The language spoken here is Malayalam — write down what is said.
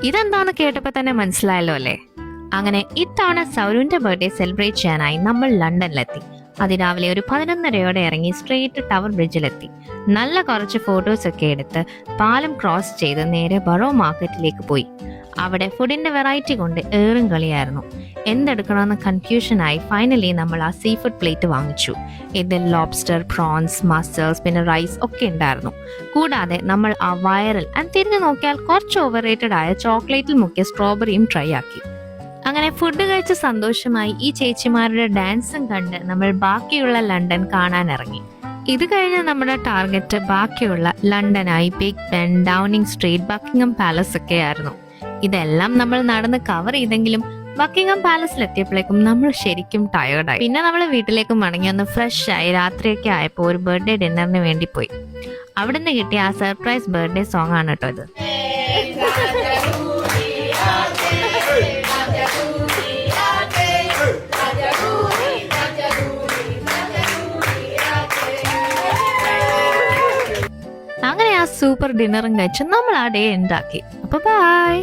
ഇതെന്താന്ന് കേട്ടപ്പോ തന്നെ മനസ്സിലായല്ലോ അല്ലേ? അങ്ങനെ ഇത്തവണ സൗരവിന്റെ ബർത്ത്ഡേ സെലിബ്രേറ്റ് ചെയ്യാനായി നമ്മൾ ലണ്ടനിലെത്തി. അതിരാവിലെ ഒരു 11:30 ഇറങ്ങി സ്ട്രെയിറ്റ് ടവർ ബ്രിഡ്ജിലെത്തി. നല്ല കുറച്ച് ഫോട്ടോസ് ഒക്കെ എടുത്ത് പാലം ക്രോസ് ചെയ്ത് നേരെ ബറോ മാർക്കറ്റിലേക്ക് പോയി. അവിടെ ഫുഡിന്റെ വെറൈറ്റി കൊണ്ട് ഏറും കളിയായിരുന്നു. എന്തെടുക്കണമെന്ന് കൺഫ്യൂഷനായി ഫൈനലി നമ്മൾ ആ സീ ഫുഡ് പ്ലേറ്റ് വാങ്ങിച്ചു. ഇതിൽ ലോബ്സ്റ്റർ, പ്രോൺസ്, മസൽസ്, പിന്നെ റൈസ് ഒക്കെ ഉണ്ടായിരുന്നു. കൂടാതെ നമ്മൾ ആ വൈറൽ തിരിഞ്ഞു നോക്കിയാൽ കുറച്ച് ഓവർ റേറ്റഡ് ആയ ചോക്ലേറ്റിൽ മുക്കിയ സ്ട്രോബെറിയും ട്രൈ ആക്കി. അങ്ങനെ ഫുഡ് കഴിച്ച സന്തോഷമായി ഈ ചേച്ചിമാരുടെ ഡാൻസും കണ്ട് നമ്മൾ ബാക്കിയുള്ള ലണ്ടൻ കാണാനിറങ്ങി. ഇത് കഴിഞ്ഞ് നമ്മുടെ ടാർഗറ്റ് ബാക്കിയുള്ള ലണ്ടനായി Big Ben, Downing Street, Buckingham Palace ഒക്കെ ആയിരുന്നു. ഇതെല്ലാം നമ്മൾ നടന്ന് കവർ ചെയ്തെങ്കിലും ബക്കിംഗ്ഹാം പാലസിൽ എത്തിയപ്പോഴേക്കും നമ്മൾ ശരിക്കും ടയേർഡായി. പിന്നെ നമ്മൾ വീട്ടിലേക്ക് മടങ്ങി ഒന്ന് ഫ്രഷ് ആയി രാത്രിയൊക്കെ ആയപ്പോൾ ഒരു ബർത്ത്ഡേ ഡിന്നറിന് വേണ്ടി പോയി. അവിടുന്ന് കിട്ടിയ ആ സർപ്രൈസ് ബർത്ത്ഡേ സോങ് ആണ് കേട്ടോ ഇത്. അങ്ങനെ ആ സൂപ്പർ ഡിന്നറും കഴിച്ച് നമ്മൾ ആ ഡേ ഉണ്ടാക്കി. അപ്പൊ ബൈ.